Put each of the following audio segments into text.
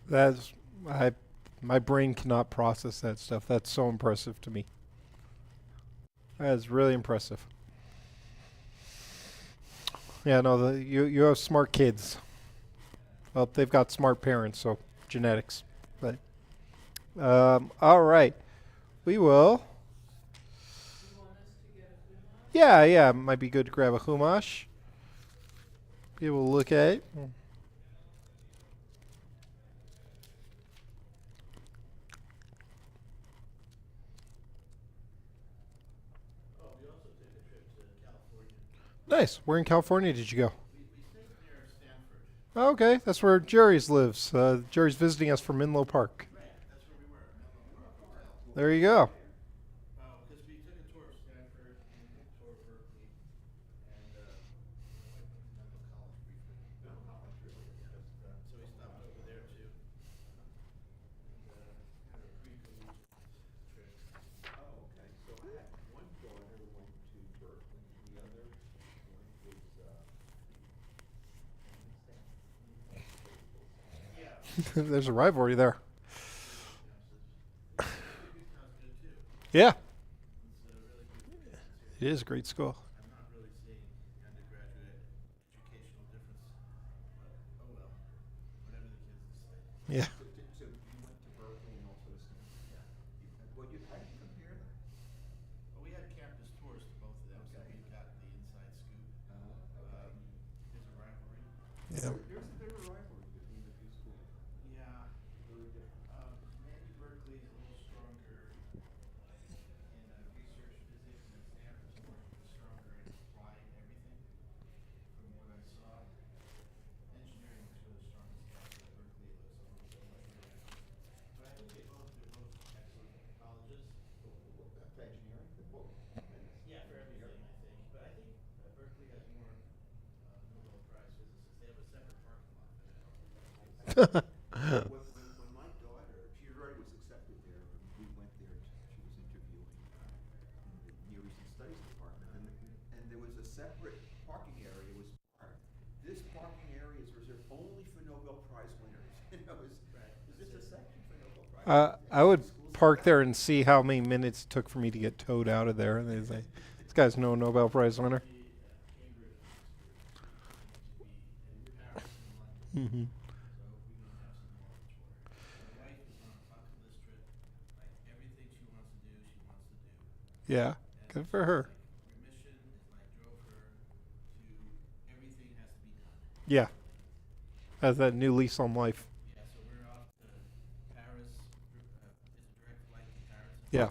That's I my brain cannot process that stuff. That's so impressive to me. That is really impressive. Yeah, no, you have smart kids. Well, they've got smart parents, so genetics. But all right, we will. Yeah, yeah, might be good to grab a Humash. Be able to look at it. Nice. Where in California did you go? Okay, that's where Jerry's lives. Jerry's visiting us from Menlo Park. There you go. There's a rivalry there. Yeah, it is a great school. Yeah. Yeah. I would park there and see how many minutes it took for me to get towed out of there. And they say, this guy's no Nobel Prize winner. Hmm. Yeah, good for her. Yeah, has that new lease on life. Yeah.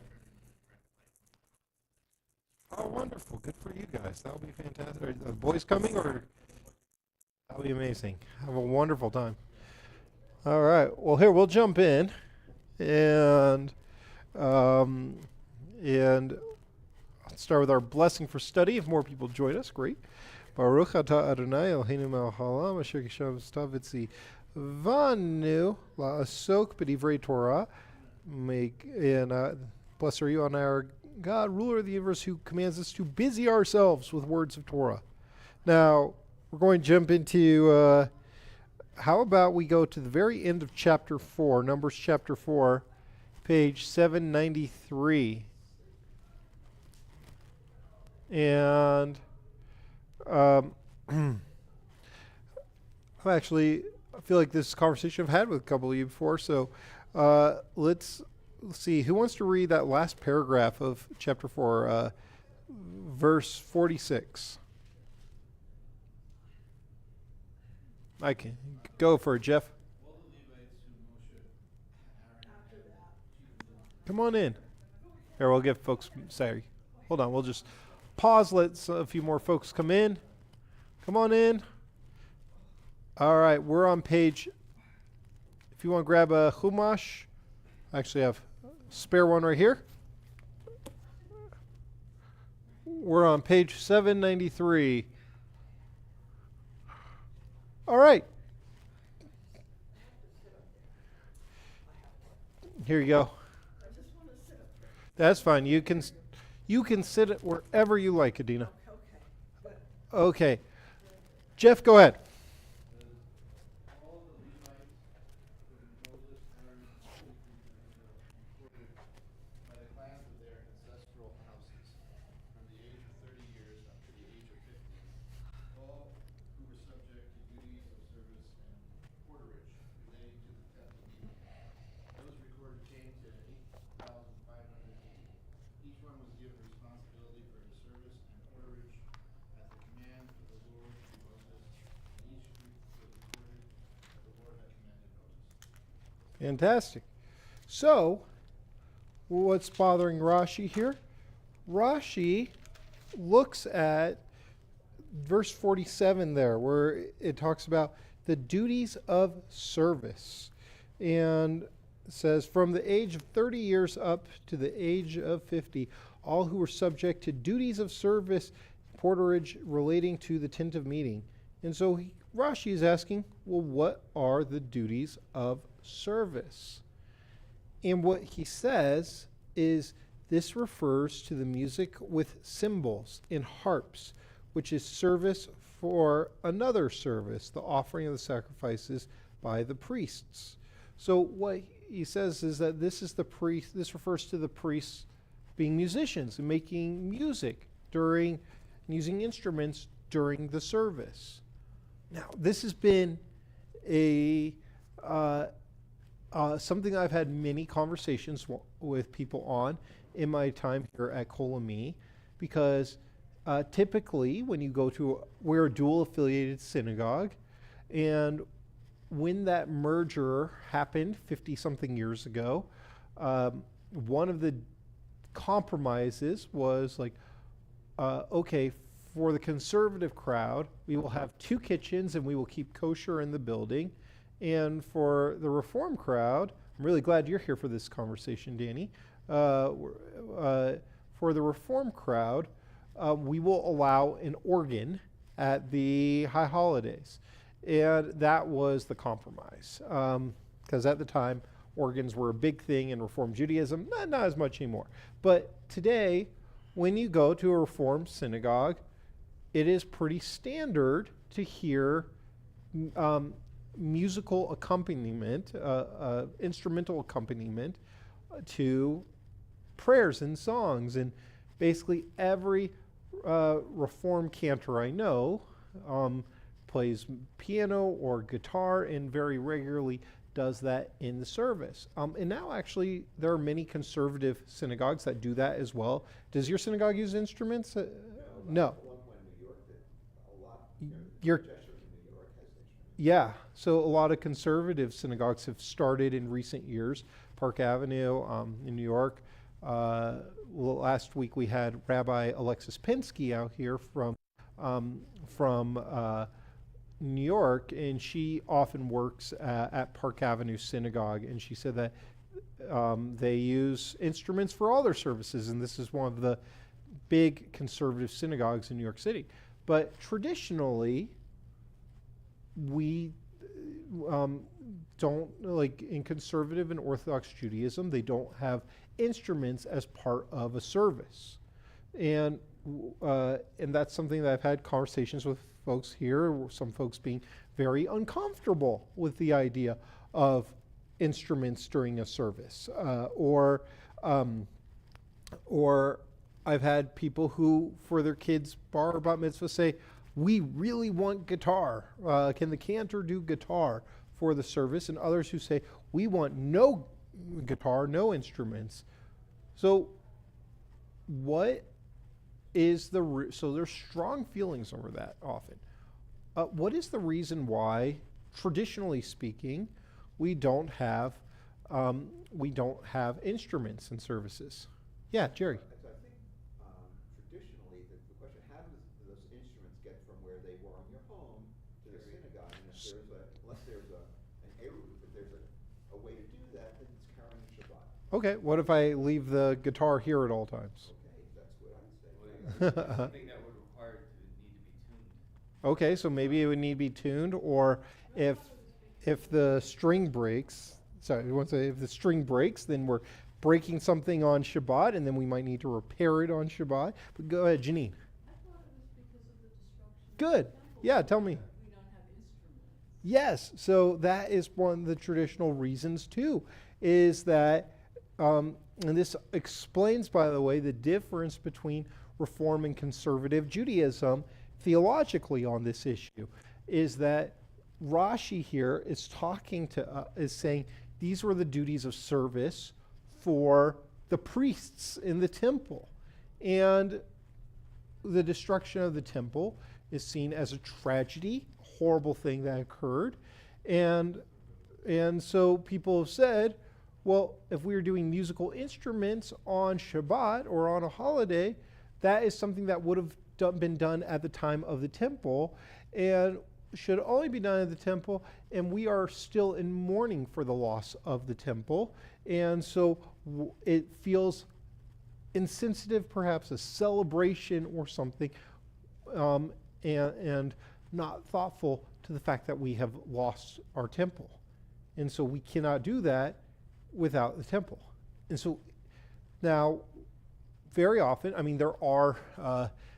Oh, wonderful. Good for you guys. That'll be fantastic. Are the boys coming or? That'll be amazing. Have a wonderful time. All right. Well, here we'll jump in, and um, and start with our blessing for study. If more people join us, great. Baruch atah Adonai Eloheinu melech haolam asher kishav stav vanu la'asok b'divrei Torah. Make and blessed are you on our God, ruler of the universe, who commands us to busy ourselves with words of Torah. Now we're going to jump into. How about we go to the very end of chapter 4, Numbers chapter 4, page 793. And I feel like this conversation I've had with a couple of you before. So let's see. Who wants to read that last paragraph of chapter 4, verse 46? I can go for it, Jeff. Come on in. Here, we'll give folks. Sorry. Hold on. We'll just pause. Let a few more folks come in. Come on in. All right. We're on page. If you want to grab a Chumash, I actually have a spare one right here. We're on page 793. All right. Here you go. That's fine. You can sit it wherever you like, Adina. Okay. Jeff, go ahead. Fantastic. So, what's bothering Rashi here? Rashi looks at verse 47 there, where it talks about the duties of service. And it says, from the age of 30 years up to the age of 50, all who were subject to duties of service, porterage relating to the tent of meeting. And so Rashi is asking, well, what are the duties of service? And what he says is this refers to the music with cymbals and harps, which is service for another service, the offering of the sacrifices by the priests. So what he says is that this refers to the priests being musicians and making music and using instruments during the service. Now, this has been something I've had many conversations with people on in my time here at Kolami, because typically when you go to, we're a dual affiliated synagogue, and when that merger happened 50 something years ago, one of the compromises was like, okay, for the conservative crowd, we will have 2 kitchens and we will keep kosher in the building. And for the reform crowd, I'm really glad you're here for this conversation, Danny. For the reform crowd, we will allow an organ at the high holidays. And that was the compromise. Because at the time, organs were a big thing in Reform Judaism, not as much anymore. But today, when you go to a Reform synagogue, it is pretty standard to hear musical accompaniment, instrumental accompaniment to prayers and songs. And basically every Reform cantor I know plays piano or guitar and very regularly does that in the service. And now actually there are many conservative synagogues that do that as well. Does your synagogue use instruments? No. Yeah, so a lot of conservative synagogues have started in recent years. Park Avenue in New York. Last week we had Rabbi Alexis Pinsky out here from New York, and she often works at Park Avenue Synagogue, and she said that they use instruments for all their services, and this is one of the big conservative synagogues in New York City. But traditionally, we don't, like in conservative and Orthodox Judaism, they don't have instruments as part of a service. And that's something that I've had conversations with folks here, some folks being very uncomfortable with the idea of instruments during a service. Or I've had people who, for their kids' bar or bat mitzvah, say, we really want guitar. Can the cantor do guitar for the service? And others who say, we want no guitar, no instruments. So what is so there's strong feelings over that often. What is the reason why, traditionally speaking, we don't have instruments in services? Yeah, Jerry. I think traditionally the question, how do those instruments get from where they were in your home to the synagogue? And unless there's an eruv, if there's a way to do that, then it's carrying Shabbat. Okay, what if I leave the guitar here at all times? Okay, that's what I would say. Something that would require to need to be tuned. Okay, so maybe it would need to be tuned, or if the string breaks, if the string breaks, then we're breaking something on Shabbat, and then we might need to repair it on Shabbat. But go ahead, Janine. I thought it was because of the destruction. Good. Yeah, tell me. We don't have instruments. Yes, so that is one of the traditional reasons too, is that, and this explains, by the way, the difference between Reform and Conservative Judaism theologically on this issue, is that Rashi here is talking to, is saying these were the duties of service for the priests in the temple. And the destruction of the temple is seen as a tragedy, horrible thing that occurred. And And so people have said, well, if we were doing musical instruments on Shabbat or on a holiday, that is something that would have been done at the time of the temple and should only be done at the temple. And we are still in mourning for the loss of the temple. And so it feels insensitive, perhaps a celebration or something, and not thoughtful to the fact that we have lost our temple. And so we cannot do that without the temple. And so now, very often, I mean, there are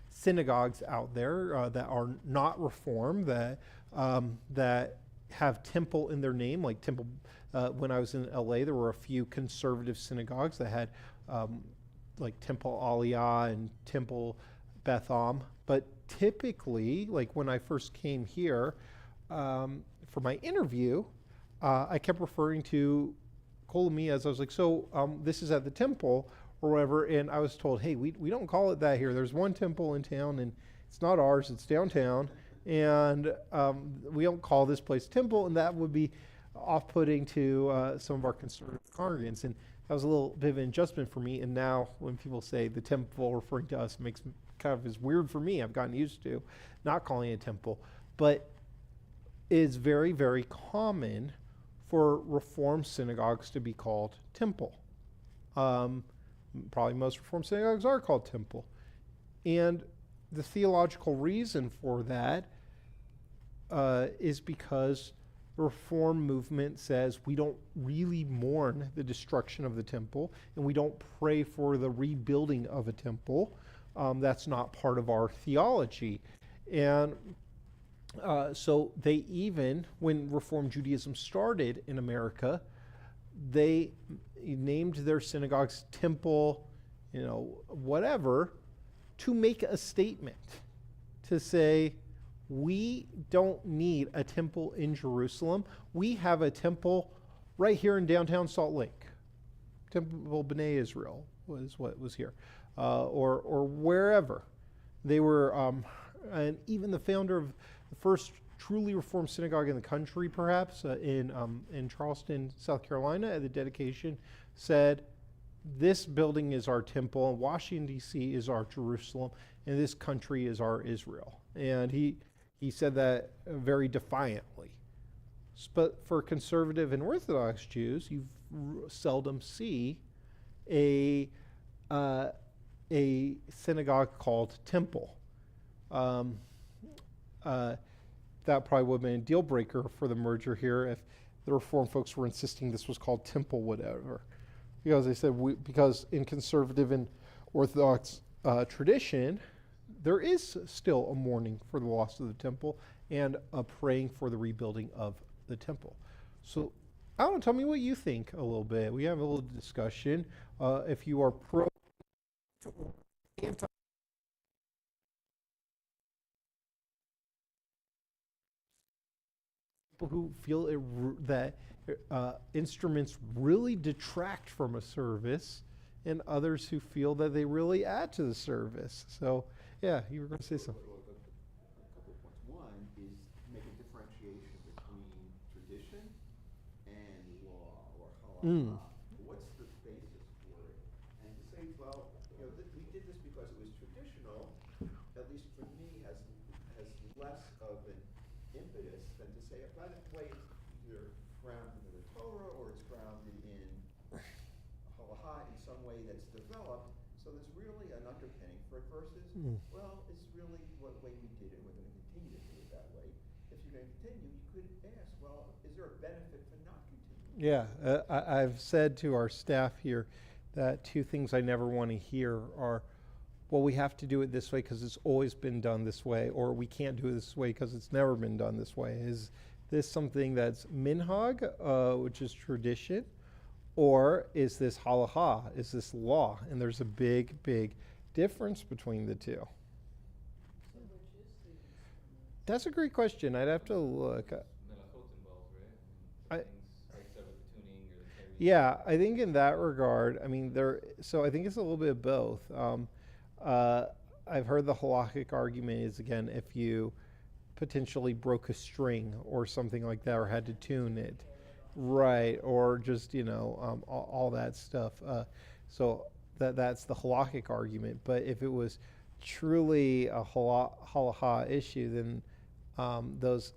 synagogues out there that are not Reformed, that have temple in their name, like temple. When I was in LA, there were a few conservative synagogues that had like Temple Aliyah and Temple Beth Am. But typically, like when I first came here for my interview, I kept referring to Kolami as I was like, so this is at the temple or whatever, and I was told, hey, we don't call it that here. There's one temple in town, and it's not ours, it's downtown, and we don't call this place temple, and that would be off-putting to some of our conservative congregants, and that was a little bit of an adjustment for me, and now when people say the temple referring to us makes kind of is weird for me. I've gotten used to not calling it a temple, but it's very, very common for Reformed synagogues to be called temple. Probably most Reformed synagogues are called temple. And the theological reason for that is because the Reform movement says we don't really mourn the destruction of the temple, and we don't pray for the rebuilding of a temple. That's not part of our theology. And so they even, when Reform Judaism started in America, they named their synagogues temple, whatever, to make a statement, to say, we don't need a temple in Jerusalem. We have a temple right here in downtown Salt Lake. Temple B'nai Israel was what was here, or wherever. They were, and even the founder of the first truly Reformed synagogue in the country, perhaps, in Charleston, South Carolina, at the dedication, said, this building is our temple, and Washington, D.C. is our Jerusalem, and this country is our Israel. And he said that very defiantly. But for conservative and Orthodox Jews, you seldom see a synagogue called temple. That probably would have been a deal breaker for the merger here if the Reform folks were insisting this was called temple whatever. Because they said, because in conservative and Orthodox tradition, there is still a mourning for the loss of the temple and a praying for the rebuilding of the temple. So, I don't know, tell me what you think a little bit. We have a little discussion. If you are pro or anti. People who feel that instruments really detract from a service, and others who feel that they really add to the service. So, yeah, you were going to say something. A couple of points. One is make a differentiation between tradition and law or halakha. What's the basis for it? And to say, well, we did this because it was traditional, at least for me, has less of an impetus than to say, by the way, it's either grounded in the Torah or it's grounded in halakha in some way that's developed. So there's really an underpinning for it versus, well, it's really what way we did it. We're going to continue to do it that way. If you're going to continue, you could ask, well, is there a benefit to not continuing? Yeah, I've said to our staff here that two things I never want to hear are, well, we have to do it this way because it's always been done this way, or we can't do it this way because it's never been done this way. Is this something that's minhag, which is tradition, or is this halakha, is this law? And there's a big, big difference between the two. So which is the instrument? That's a great question. I'd have to look. Melachot involved, right? I- Things like stuff with the tuning or the carry. Yeah, I think in that regard, I mean, so I think it's a little bit of both. I've heard the halakhic argument is, again, if you potentially broke a string or something like that or had to tune it. right, or just all that stuff. So that's the halakhic argument. But if it was truly a halacha issue, then those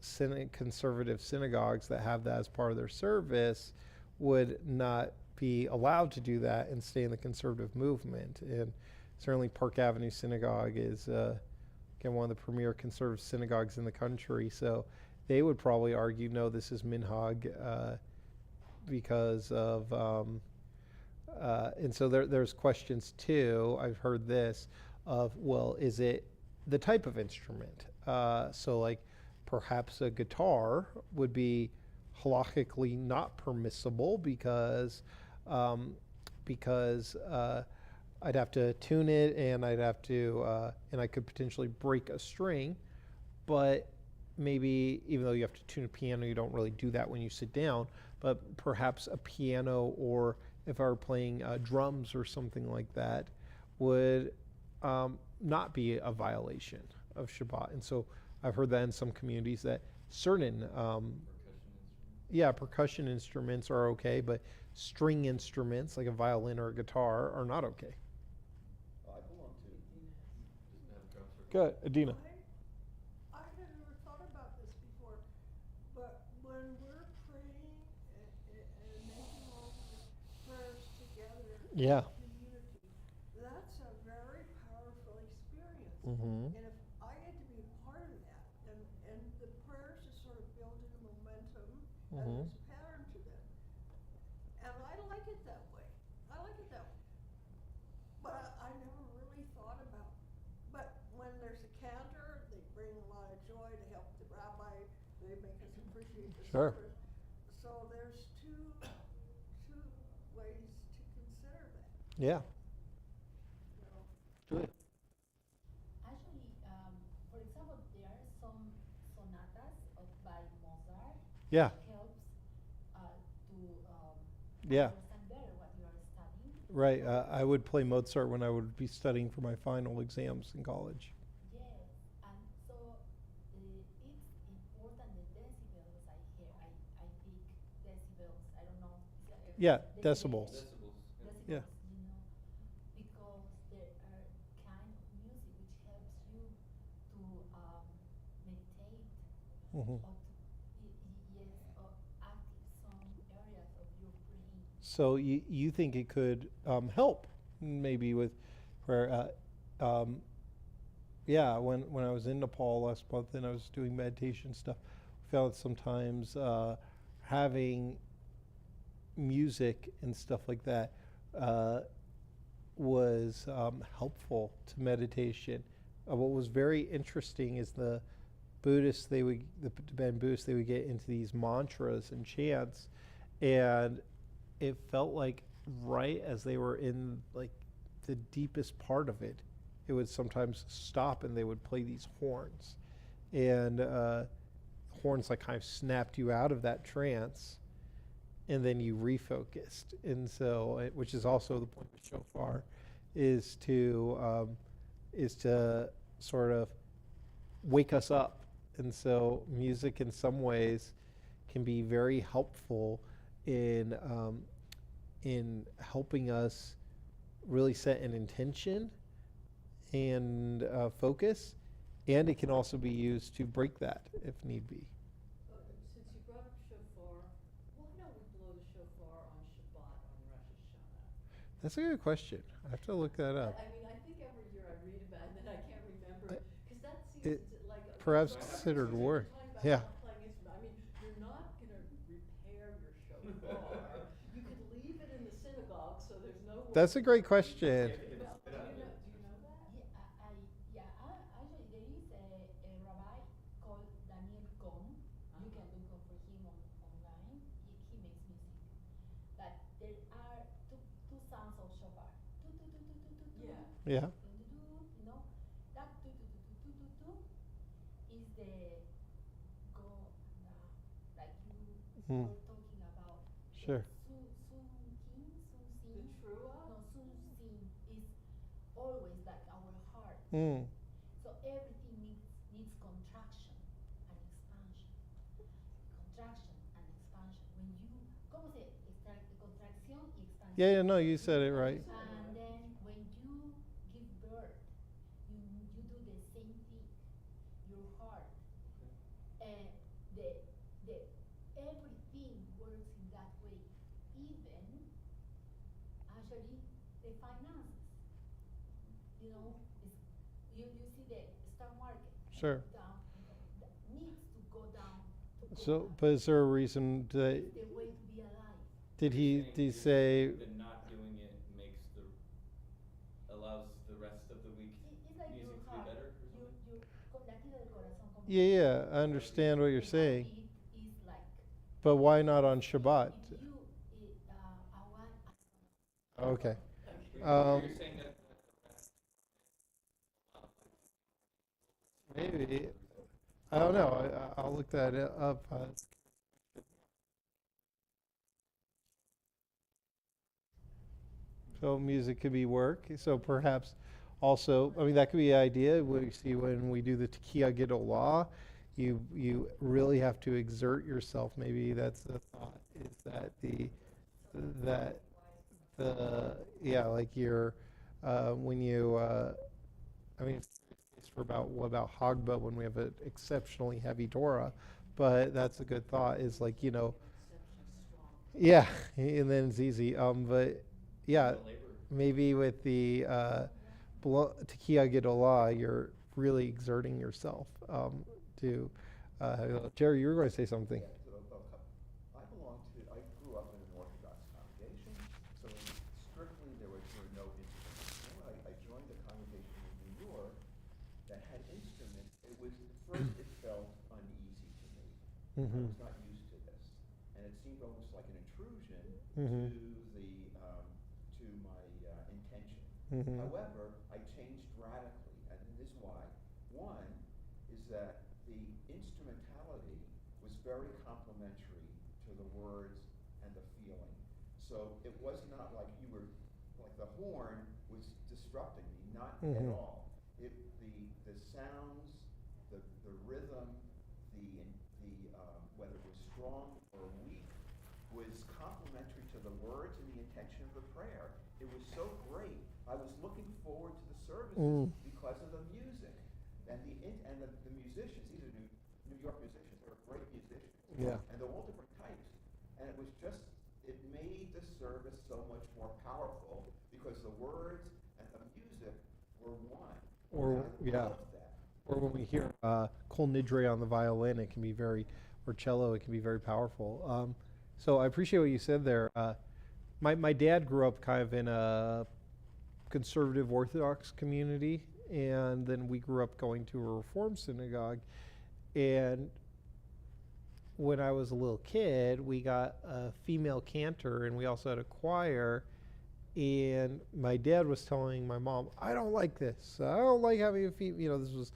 conservative synagogues that have that as part of their service would not be allowed to do that and stay in the conservative movement. And certainly Park Avenue Synagogue is, again, one of the premier conservative synagogues in the country. So they would probably argue, no, this is minhag, because of, and so there's questions too. I've heard this of, well, is it the type of instrument? So like perhaps a guitar would be halachically not permissible because I'd have to tune it and I'd have to and I could potentially break a string. But maybe even though you have to tune a piano, you don't really do that when you sit down. But perhaps a piano, or if I were playing drums or something like that, would not be a violation of Shabbat. And so I've heard that in some communities that certain percussion instruments are okay, but string instruments like a violin or a guitar are not okay. I belong to. Just have drums or Good, Adina. I had never thought about this before, but when we're praying and making all the prayers together Yeah. in community, that's a very powerful experience. Mm-hmm. And if I get to be a part of that, and the prayers just sort of build in a momentum, and Mhm. there's a pattern to them. And I like it that way. I like it that way. But I never really thought about, but when there's a cantor, they bring a lot of joy to help the rabbi, they make us appreciate the Sure. service. So there's two ways to consider that, Yeah. you know. Julia. Actually, for example, there are some sonatas by Mozart Yeah. that helps to Yeah. understand better what you are studying. Right. I would play Mozart when I would be studying for my final exams in college. Yes, and so it's important the decibels. I hear, I think decibels. I don't know. Yeah, decibels. decibels. Decibels, Yeah. you know, because there are kind of music which helps you to meditate Mm-hmm. or to yes, or active some areas of your brain. So you think it could help maybe with where yeah, when I was in Nepal last month and I was doing meditation stuff, I found that sometimes having music and stuff like that was helpful to meditation. What was very interesting is the Tibetan Buddhists, they would get into these mantras and chants, and it felt like right as they were in like the deepest part of it, it would sometimes stop and they would play these horns, and horns like kind of snapped you out of that trance, and then you refocused. And so, which is also the point of shofar, is to sort of wake us up. And so, music in some ways can be very helpful in helping us really set an intention and focus, and it can also be used to break that if need be. Since you brought up shofar, why don't we blow the shofar on Shabbat on Rosh Hashanah? That's a good question. I have to look that up. I mean, I think every year I read about it and then I can't remember it, because that it seems like. perhaps every considered time work. you're talking about Yeah. not playing instrument, I mean, you're not gonna repair your shofar. You could leave it in the synagogue, so there's no. That's a great question. Do you know that? Actually, there is a rabbi called Daniel Cohn. You can look up for him online. He makes music. But there are two sounds of shofar. Tu tu tu tu tu tu tu. Yeah. Yeah. You know, that tu tu tu tu tu tu tu is the go now, like you Hmm. were talking about. Sure. Sun King, Sun The Sin. trua? No, Sun Sin is always like our heart. Mm. So everything needs contraction and expansion. Contraction and expansion. When you Yeah, no, you said it right. And then when you give birth, you do the same thing. Your heart, and the the everything works in that way. Even actually the finances. It's, you see the stock market Sure. down, that needs to go down to go So, up. but is there a reason that It's the way to be alive. did You're he saying say? that not doing it allows the rest of the week It's like your music to be heart, better or something? latido del corazón, como Yeah, yeah, I understand what you're the saying, heartbeat is like. but why not on Shabbat? If you, I want. Okay. You're saying that Maybe. I don't know. I'll look that up. So music could be work. So perhaps also, I mean, that could be an idea. We see when we do the Tekiah Gedolah, you really have to exert yourself. Maybe that's the thought. Is that that the yeah, like you're when you I mean, it's for about what about Hagba when we have an exceptionally heavy Torah, but that's a good thought. Is like yeah, and then it's easy. But yeah, labor. maybe with the Tekiah Gedolah, you're really exerting yourself to. Jerry, you were going to say something. Yeah, I grew up in an Orthodox congregation, so strictly there were no instruments. When I joined a congregation in New York that had instruments, at first it felt uneasy to me. I Mm-hmm. was not used to this, and it seemed almost like an intrusion Mm-hmm. to my intention. Mm-hmm. However, I changed radically, and this is why. One is that the instrumentality was very complementary to the words and the feeling. So it was not like you were, like the horn was disrupting me, not at Mhm. all. The sounds, the rhythm, whether it was strong or weak, was complementary to the words and the intention of the prayer. It was so great. I was looking forward to the services because of the music and the musicians. These are New York musicians. They're great musicians. Yeah. And they're all different types. And it made the service so much more powerful because the words and the music were one. Or I yeah. loved that. Or when we hear Kol Nidre on the violin, it can be or cello, it can be very powerful. So I appreciate what you said there. My dad grew up kind of in a conservative Orthodox community, and then we grew up going to a Reform synagogue. And when I was a little kid, we got a female cantor, and we also had a choir. And my dad was telling my mom, I don't like this. I don't like having a female, this was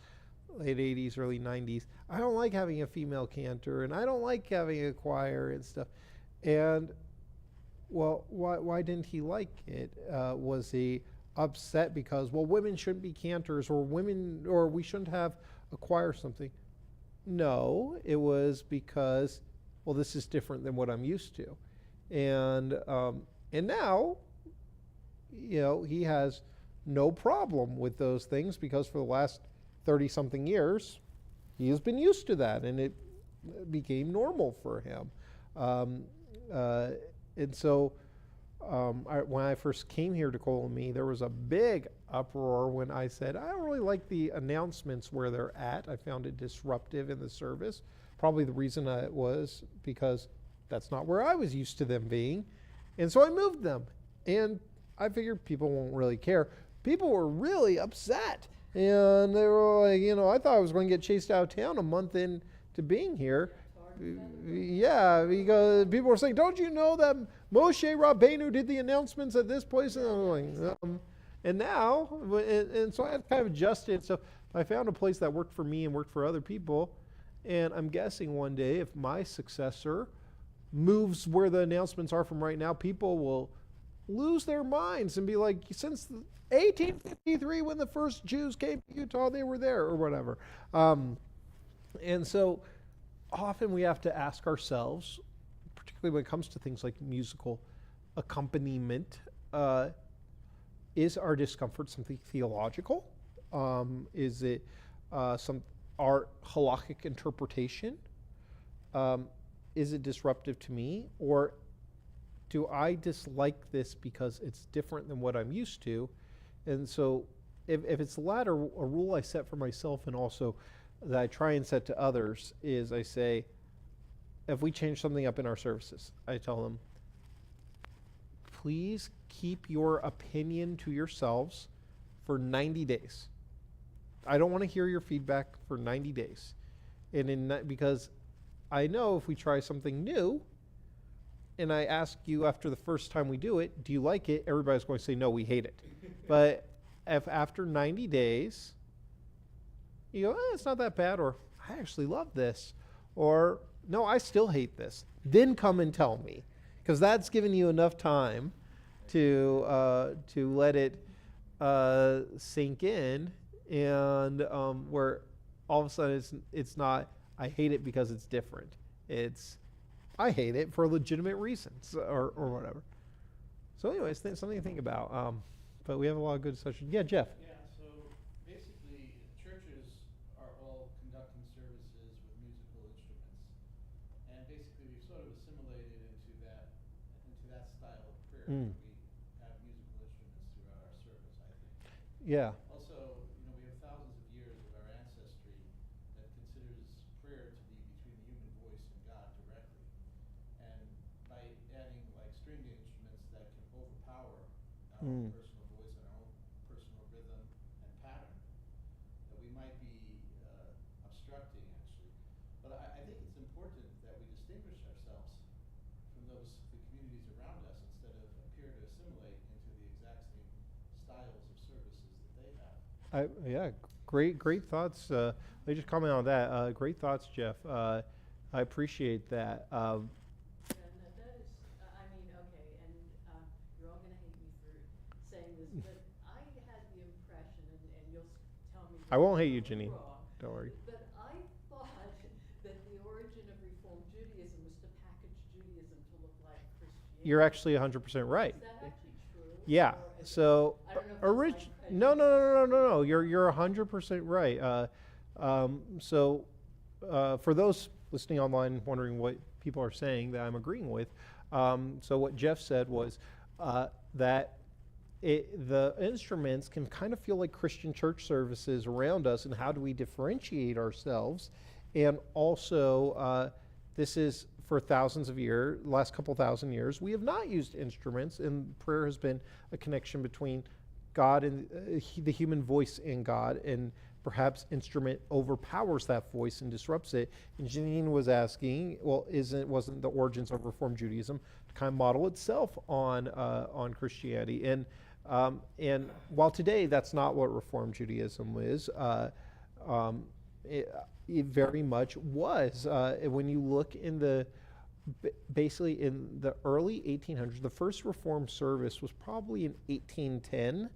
late 80s, early 90s. I don't like having a female cantor, and I don't like having a choir and stuff. And, well, why didn't he like it? Was he upset because, well, women shouldn't be cantors, or we shouldn't have a choir or something? No, it was because, well, this is different than what I'm used to. And now, he has no problem with those things because for the last 30-something years, he has been used to that, and it became normal for him. And so when I first came here to Kol Me, there was a big uproar when I said, I don't really like the announcements where they're at. I found it disruptive in the service. Probably the reason it was because that's not where I was used to them being. And so I moved them. And I figured people won't really care. People were really upset. And they were like, I thought I was going to get chased out of town a month into being here. Yeah, because people were saying, don't you know that Moshe Rabbeinu did the announcements at this place? And I'm like, and now, and so I had kind of adjusted. So I found a place that worked for me and worked for other people. And I'm guessing one day if my successor moves where the announcements are from right now, people will lose their minds and be like, since 1853 when the first Jews came to Utah, they were there or whatever. And so often we have to ask ourselves, particularly when it comes to things like musical accompaniment. Is our discomfort something theological? Is it some our halakhic interpretation? Is it disruptive to me, or do I dislike this because it's different than what I'm used to? And so, if it's the latter, a rule I set for myself and also that I try and set to others is I say, if we change something up in our services, I tell them, please keep your opinion to yourselves for 90 days. I don't want to hear your feedback for 90 days. Because I know if we try something new and I ask you after the first time we do it, do you like it? Everybody's going to say, no, we hate it. But if after 90 days, you go, it's not that bad, or I actually love this, or no, I still hate this, then come and tell me. Because that's given you enough time to let it sink in, and where all of a sudden it's not, I hate it because it's different. It's, I hate it for legitimate reasons, or whatever. So anyways, something to think about. But we have a lot of good sessions. Yeah, Jeff. Yeah, so basically, churches are all conducting services with musical instruments. And basically, we've sort of assimilated into that style of prayer. Mm. We have musical instruments throughout our service, I think. Yeah. Also, we have thousands of years of our ancestry that considers prayer to be between the human voice and God directly. And by adding like stringed instruments that can overpower our own personal voice and our own personal rhythm and pattern, that we might be obstructing actually. But I think it's important that we distinguish ourselves from the communities around us instead of appear to assimilate into the exact same styles of services that they have. Yeah, great thoughts. Let me just comment on that. Great thoughts, Jeff. I appreciate that. And that is, I mean, okay, and you're all gonna hate me for saying this, but I had the impression, and you'll tell me. I won't hate you, if I'm Janine. wrong, Don't worry. But I thought that the origin of Reform Judaism was to package Judaism to look like Christianity. You're actually 100% right. Is that actually true? Yeah. Or is So, I don't know if that's my prejudice. no. You're 100% right. For those listening online wondering what people are saying that I'm agreeing with, so what Jeff said was that the instruments can kind of feel like Christian church services around us, and how do we differentiate ourselves? And also, this is for thousands of years, last couple thousand years, we have not used instruments, and prayer has been a connection between God and the human voice and God, and perhaps instrument overpowers that voice and disrupts it. And Janine was asking, well, wasn't the origins of Reform Judaism to kind of model itself on Christianity? And while today that's not what Reform Judaism is, it very much was. When you look in basically in the early 1800s, the first Reformed service was probably in 1810,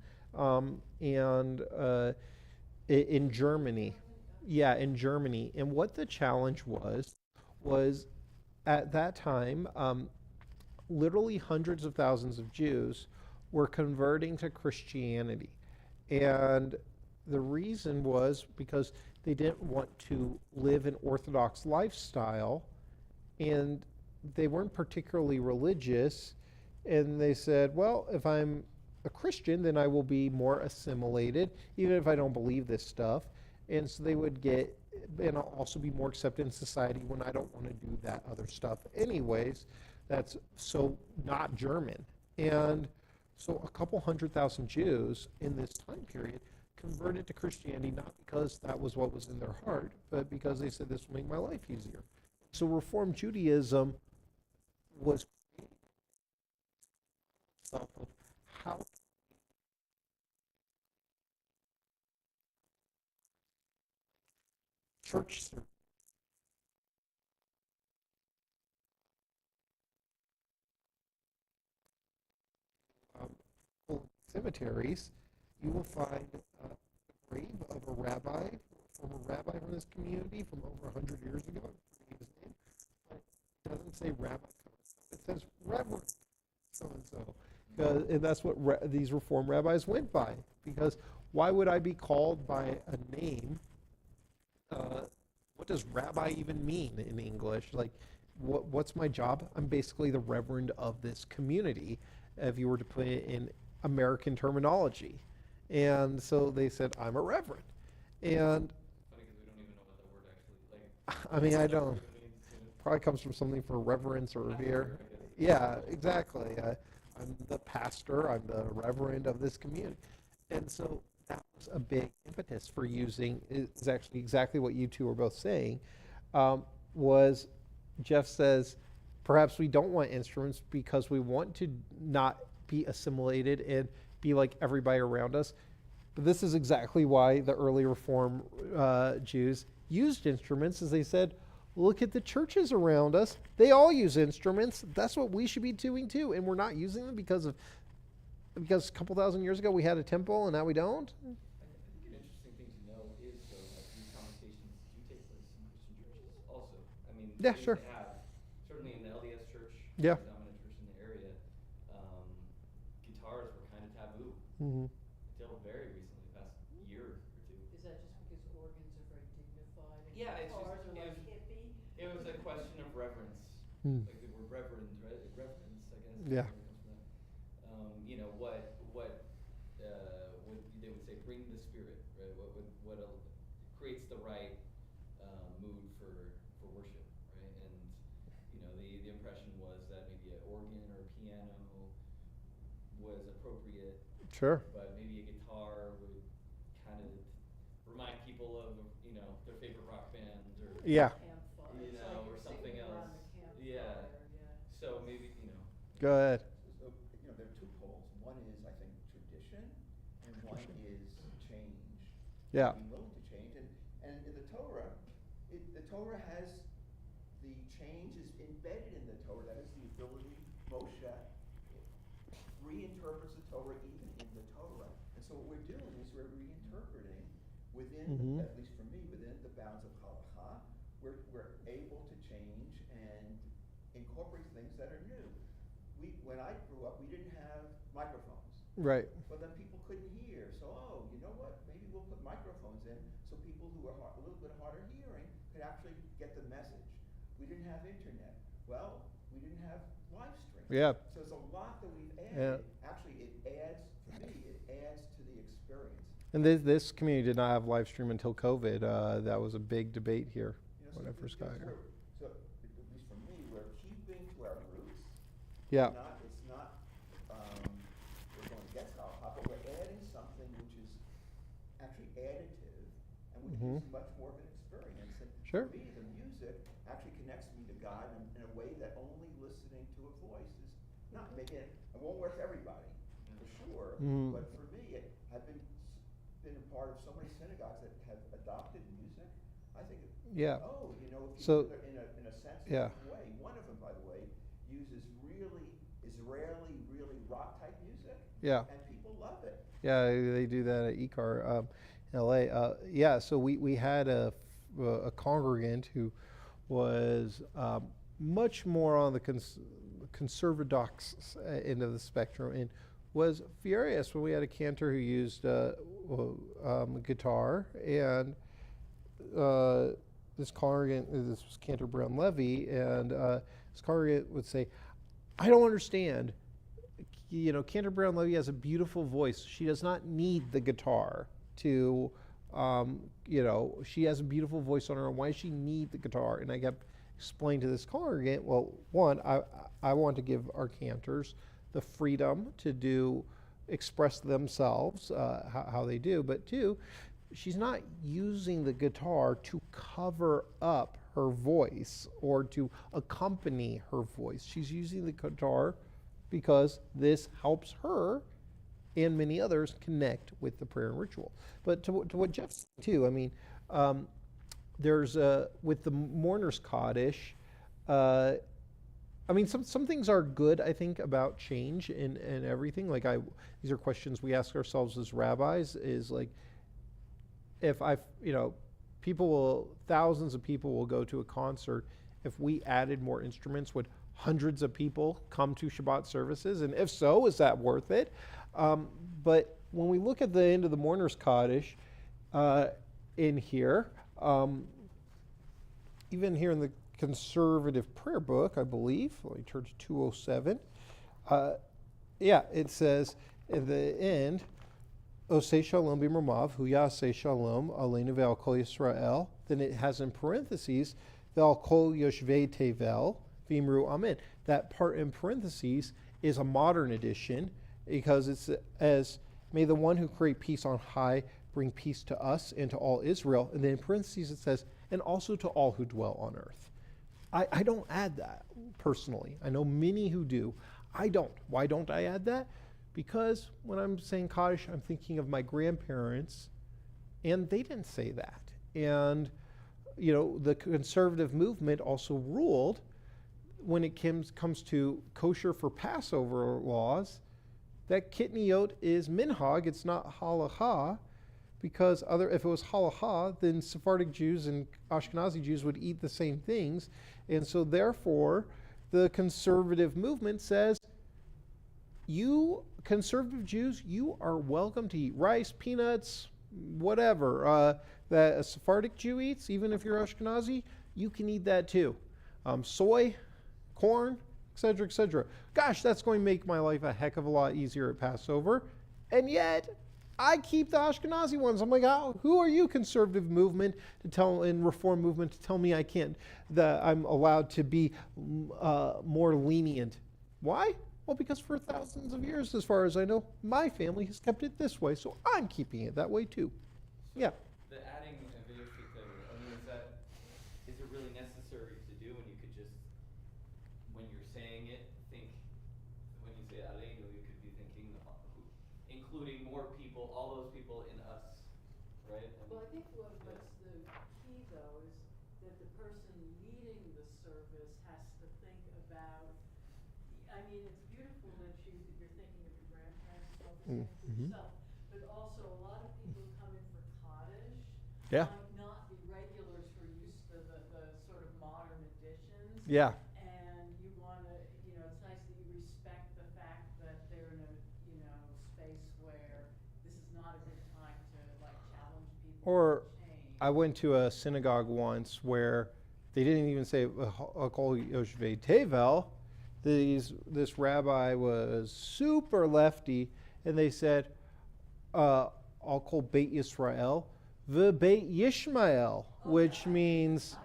in Germany. Yeah, in Germany. And what the challenge was at that time, literally hundreds of thousands of Jews were converting to Christianity. And the reason was because they didn't want to live an Orthodox lifestyle, and they weren't particularly religious. And they said, well, if I'm a Christian, then I will be more assimilated, even if I don't believe this stuff. And so they would and I'll also be more accepted in society when I don't want to do that other stuff anyways. That's so not German. And so a couple 100,000 Jews in this time period converted to Christianity, not because that was what was in their heart, but because they said this will make my life easier. So Reform Judaism was of how church service cemeteries, you will find a grave of a rabbi, former rabbi from this community from over 100 years ago. I forget his name, but it doesn't say rabbi. It says reverend. so-and-so. And that's what these Reform rabbis went by. Because why would I be called by a name? What does rabbi even mean in English? Like, what's my job? I'm basically the reverend of this community, if you were to put it in American terminology. And so they said, I'm a reverend. And Funny because we don't even know what that word actually, like. I mean, I what that don't. word even means, you know? Probably comes from something for reverence or revere. Pastor, I guess. Yeah, exactly. I'm the pastor, I'm the reverend of this community. And so that was a big impetus for using, is actually exactly what you two are both saying, was Jeff says, perhaps we don't want instruments because we want to not be assimilated and be like everybody around us. But this is exactly why the early Reform Jews used instruments, as they said, look at the churches around us. They all use instruments. That's what we should be doing too. And we're not using them because a couple thousand years ago we had a temple and now we don't. I think an interesting thing to know is, though, like these conversations do take place in Christian churches also. I mean, Yeah, they sure. have, certainly in the LDS church, Yeah. the dominant church in the area, guitars were kind of taboo Mm-hmm. until very recently, the past year or two. Is that just because organs are very dignified and Yeah, it's guitars just- are like it was- hippie? It was a question of reverence, Hmm. like the word reverend, right? Reverence, I guess. Yeah. Comes from that. You know, what they would say, bring the spirit, right? What creates the right mood for worship, right? And you know, the impression was that maybe an organ or a piano was appropriate, Sure. but maybe a guitar would kind of remind people of, you know, their favorite rock band or Yeah. Campfire. You It's know, like or you're something sitting around else. the campfire, Yeah. yeah. so maybe, you know. Go ahead. So, you know, there are two poles. One is, I think, tradition, and one is change. Yeah. Being willing to change, and in the Torah, the Torah has, the change is embedded in the Torah. That is the ability, Moshe reinterprets the Torah even in the Torah. And so what we're doing is we're reinterpreting within, Mhm. at least for me, within the bounds of halakha, we're able to change and incorporate things that are new. When I grew up, we didn't have microphones. Right. But then people couldn't hear. So, you know what? Maybe we'll put microphones in so people who are a little bit harder hearing could actually get the message. We didn't have internet. Well, we didn't have live stream. Yeah. So there's a lot that we've Yeah. added. Actually, it adds, for me, it adds to the experience. And this community did not have live stream until COVID. That was a big debate here You know, when I first got here. So, at least for me, we're keeping to our roots. Yeah. It's not, we're going against alcohol, but we're adding something which is actually additive, and which Mhm. gives much more of an experience. And Sure. for me, the music actually connects me to God in a way that only listening to a voice is not. Maybe it won't work for everybody, for sure, Mhm. but for me, I've been a part of so many synagogues that have adopted music. I think, Yeah. you know, if you So- do it in a sensitive Yeah. way. One of them, by the way, uses really Israeli, really rock type music, Yeah. and people love it. Yeah, they do that at ECAR in LA. Yeah, so we had a congregant who was much more on the conservadox end of the spectrum and was furious when we had a cantor who used guitar. And this congregant, this was Cantor Brown Levy, and this congregant would say, I don't understand. You know, Cantor Brown Levy has a beautiful voice. She does not need the guitar to, you know, she has a beautiful voice on her own. Why does she need the guitar? And I kept explaining to this congregant, well, one, I want to give our cantors the freedom to express themselves, how they do. But two, she's not using the guitar to cover up her voice or to accompany her voice. She's using the guitar because this helps her and many others connect with the prayer and ritual. But to what Jeff said too, I mean, there's with the mourner's Kaddish, I mean, some things are good, I think, about change and everything. Like these are questions we ask ourselves as rabbis, is like, if thousands of people will go to a concert if we added more instruments, would hundreds of people come to Shabbat services? And if so, is that worth it? But when we look at the end of the Mourner's Kaddish in here, even here in the conservative prayer book, I believe, let me turn to 207. It says at the end, Oseh Shalom b'mramav, hu yaseh shalom aleinu ve'al kol Yisrael. Then it has in parentheses, ve'al kol yoshvei tevel v'imru amen. That part in parentheses is a modern edition because it's as, may the one who create peace on high bring peace to us and to all Israel. And then in parentheses it says, and also to all who dwell on earth. I don't add that personally. I know many who do. I don't. Why don't I add that? Because when I'm saying Kaddish, I'm thinking of my grandparents, and they didn't say that. And, the conservative movement also ruled when it comes to kosher for Passover laws, that kitniyot is minhag, it's not halacha, because if it was halacha, then Sephardic Jews and Ashkenazi Jews would eat the same things. And so therefore, the conservative movement says, you conservative Jews, you are welcome to eat rice, peanuts, whatever that a Sephardic Jew eats, even if you're Ashkenazi, you can eat that too. Soy, corn, etc., etc. Gosh, that's going to make my life a heck of a lot easier at Passover. And yet, I keep the Ashkenazi ones. I'm like, who are you, conservative movement, and reform movement, to tell me I can't, that I'm allowed to be more lenient? Why? Well, because for thousands of years, as far as I know, my family has kept it this way, so I'm keeping it that way too. Yeah. The adding a video feature, is it really necessary to do when you could just, when you're saying it, think, when you say aleinu, you could be thinking, including more people, all those people in us, right? Well, I think what's the key though is that the person leading the service has to think about, it's beautiful that you're thinking of your grandparents, focusing for yourself, but also a lot of people come in for Kaddish, might not be regulars who are used to the sort of modern additions. Yeah. And you want to, it's nice that you respect the fact that they're in a, space where this is not a good time to challenge people. Or to change. I went to a synagogue once where they didn't even say Kol Yoshvei Tevel. This rabbi was super lefty, and they said, I'll call Beit Yisrael the Beit Yishmael, which means,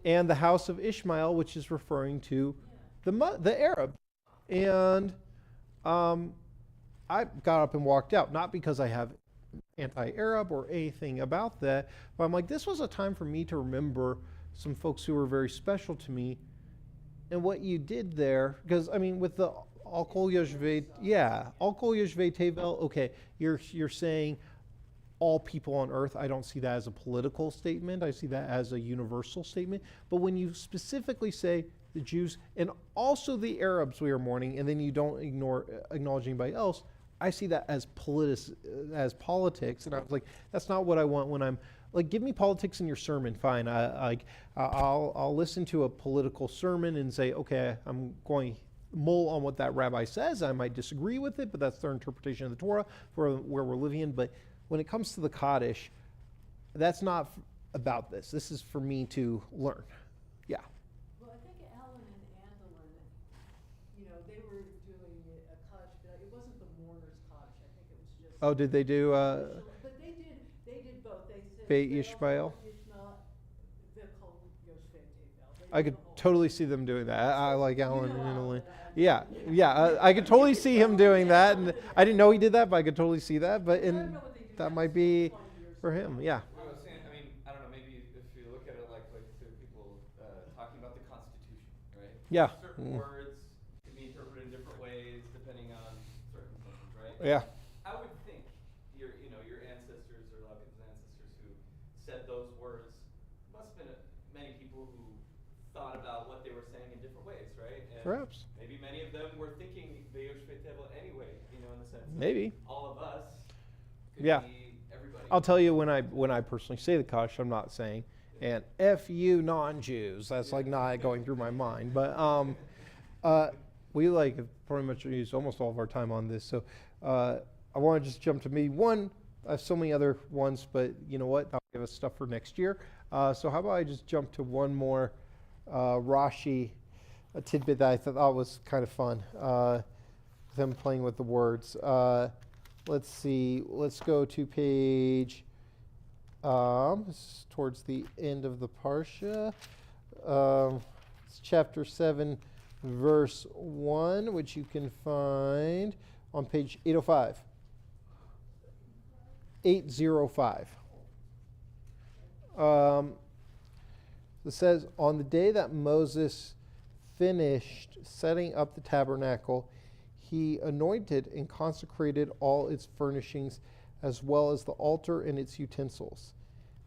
and the house of Ishmael, which is referring to the Arab. And I got up and walked out, not because I have anti-Arab or anything about that, but I'm like, this was a time for me to remember some folks who were very special to me. And what you did there, because with the Al Kol Yoshvei, Al Kol Yoshvei Tevel, okay, you're saying all people on earth. I don't see that as a political statement. I see that as a universal statement. But when you specifically say the Jews and also the Arabs we are mourning, and then you don't acknowledge anybody else, I see that as politics. And I was like, that's not what I want when I'm give me politics in your sermon, fine. I'll listen to a political sermon and say, okay, I'm going to mull on what that rabbi says. I might disagree with it, but that's their interpretation of the Torah for where we're living in. But when it comes to the Kaddish, that's not about this. This is for me to learn. Yeah. Well, I think Alan and Andelin, they were doing a Kaddish, but it wasn't the mourner's Kaddish. I think it was just. Oh, did they do? But they did both. They said Beit Yishmael. I I could totally see them doing that. I like Alan and Andelin. Yeah. I could totally see him doing that, and I didn't know he did that, but I could totally see that. But that might be for him. Yeah. I was saying, I don't know, maybe if you look at it like to people talking about the Constitution, right? Yeah. Certain words can be interpreted in different ways depending on circumstances, right? Yeah. I would think your ancestors or a lot of people's ancestors who said those words must have been many people who thought about what they were saying in different ways, right? And Perhaps. maybe many of them were thinking V'yoshvei Tevel anyway, in the sense that Maybe. all of us could Yeah. be everybody. I'll tell you when I personally say the Kaddish, I'm not saying and F you non-Jews. That's like not going through my mind. But we like pretty much use almost all of our time on this. So I want to just jump to me. One, I have so many other ones, but you know what? I'll give us stuff for next year. So how about I just jump to one more Rashi tidbit that I thought was kind of fun. Them playing with the words. Let's see. Let's go to page. This is towards the end of the parsha. It's chapter 7, verse 1, which you can find on page 805. 805. It says, on the day that Moses finished setting up the tabernacle, he anointed and consecrated all its furnishings, as well as the altar and its utensils.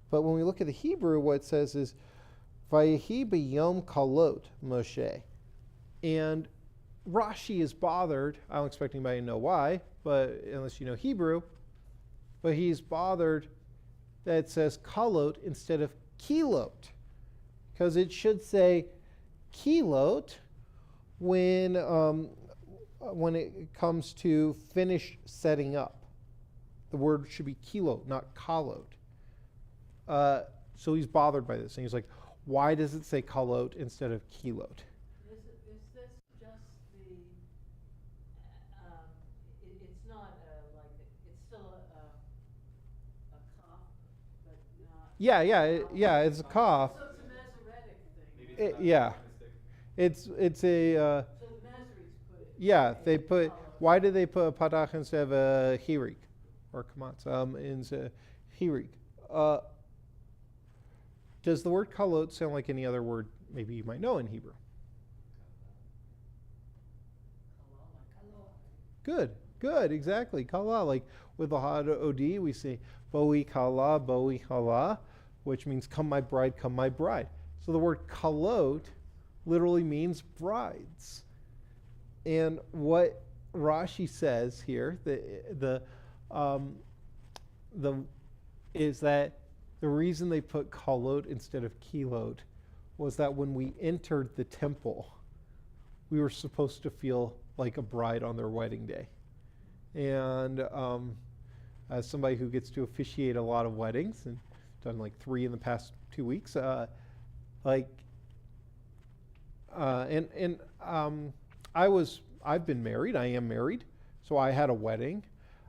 But when we look at the Hebrew, what it says is, Vayehi b'yom kalot Moshe. And Rashi is bothered. I don't expect anybody to know why, but unless you know Hebrew. But he's bothered that it says kalot instead of kilot. Because it should say kilot when it comes to finish setting up. The word should be kilot, not kalot. So he's bothered by this. And he's like, why does it say kalot instead of kilot? Is this just the, it's not it's still a cough, but not. Yeah, it's a cough. So it's a Masoretic thing. Yeah. It's a, So the Masoretes put it. yeah, they put, why did they put a padach instead of a hirik? Or kamatz, in hirik. Does the word kalot sound like any other word maybe you might know in Hebrew? Good, exactly. Kala, like with the had od, we say boi kala, which means come my bride, come my bride. So the word kalot literally means brides. And what Rashi says here, is that the reason they put kalot instead of kilot was that when we entered the temple, we were supposed to feel like a bride on their wedding day. And as somebody who gets to officiate a lot of weddings, and done like 3 in the past 2 weeks, I've been married. I am married, so I had a wedding,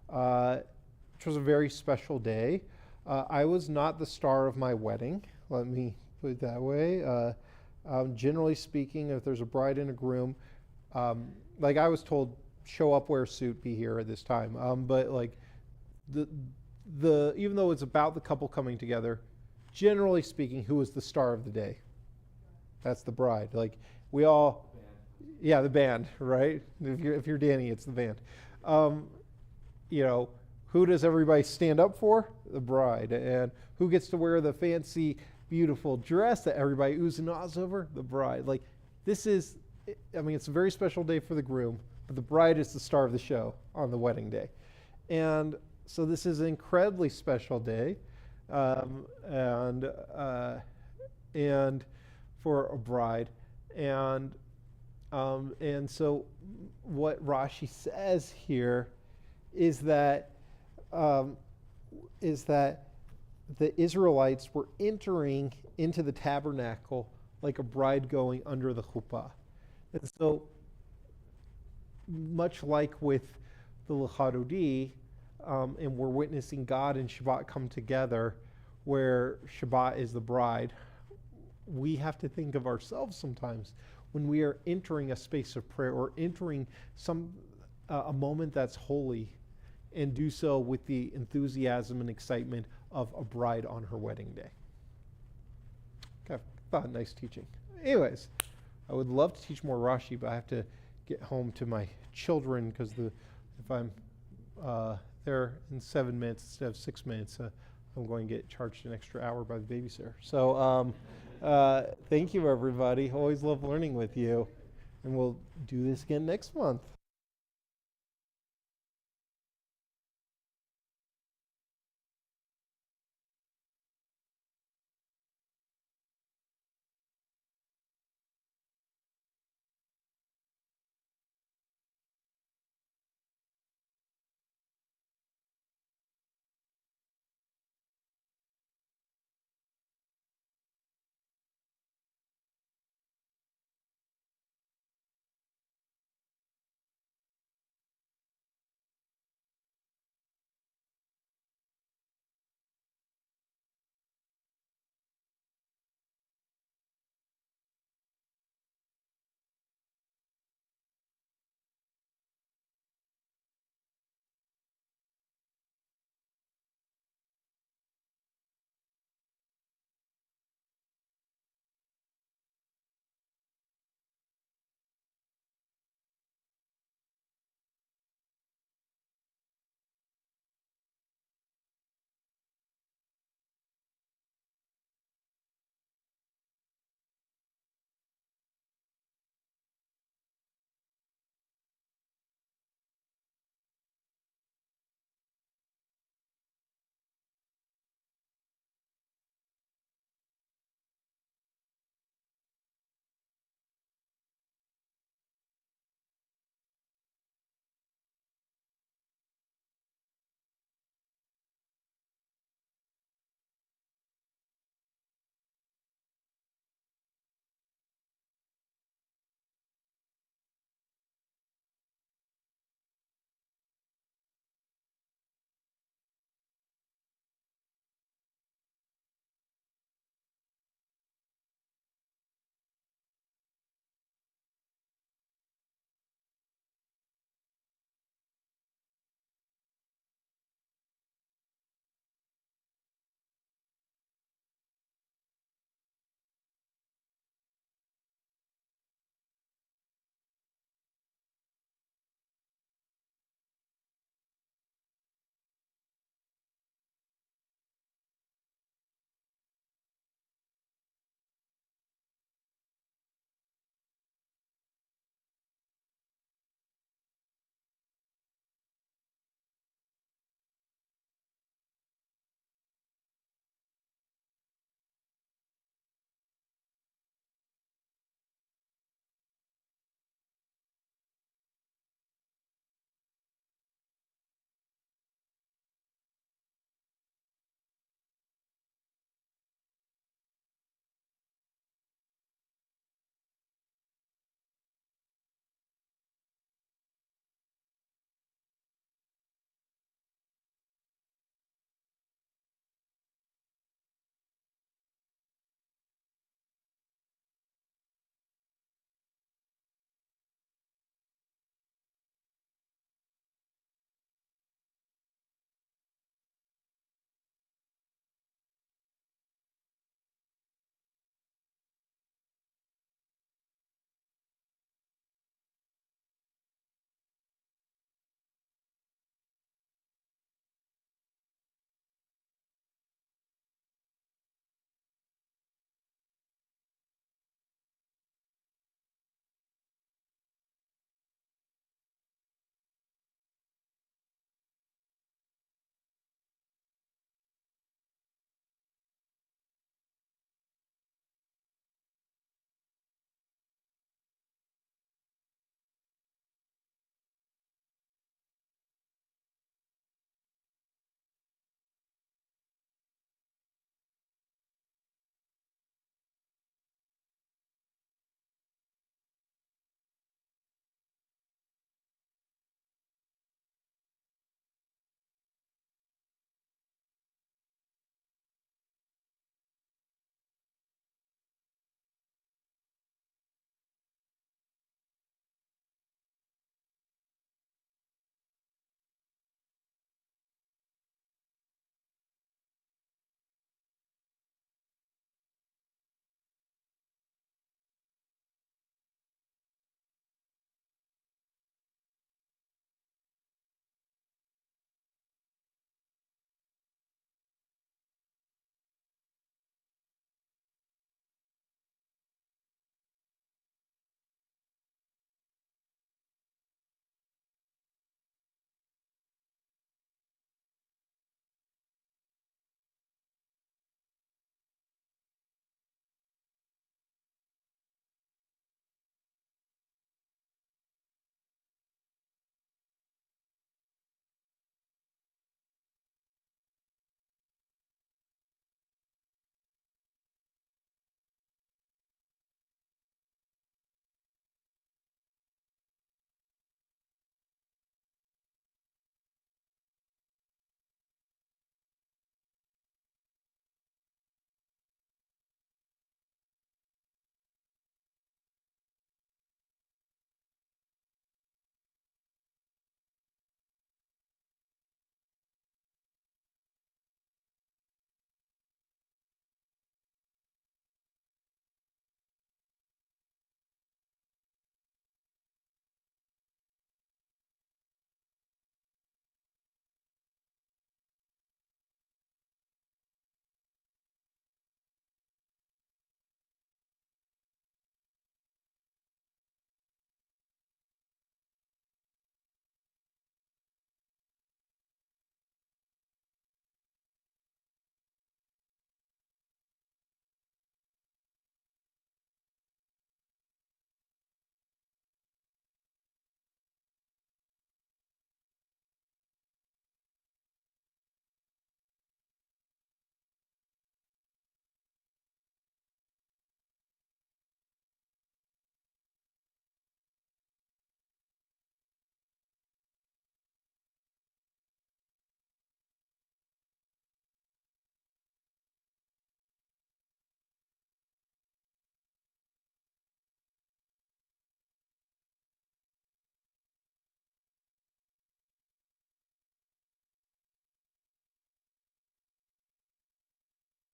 which was a very special day. I was not the star of my wedding. Let me put it that way. Generally speaking, if there's a bride and a groom, like I was told, show up, wear a suit, be here at this time. But like the even though it's about the couple coming together, generally speaking, who is the star of the day? That's the bride. Like we all, yeah, the band, right? If you're Danny, it's the band. Who does everybody stand up for? The bride. And who gets to wear the fancy, beautiful dress that everybody oohs and ahs over? The bride. Like this is, it's a very special day for the groom, but the bride is the star of the show on the wedding day. And so this is an incredibly special day. And for a bride. And so what Rashi says here is that the Israelites were entering into the tabernacle like a bride going under the chuppah. And so, much like with the Lechadodi, and we're witnessing God and Shabbat come together, where Shabbat is the bride, we have to think of ourselves sometimes when we are entering a space of prayer or entering a moment that's holy, and do so with the enthusiasm and excitement of a bride on her wedding day. Okay, thought nice teaching. Anyways, I would love to teach more Rashi, but I have to get home to my children because if I'm there in 7 minutes instead of 6 minutes, I'm going to get charged an extra hour by the babysitter. So thank you, everybody. Always love learning with you, and we'll do this again next month.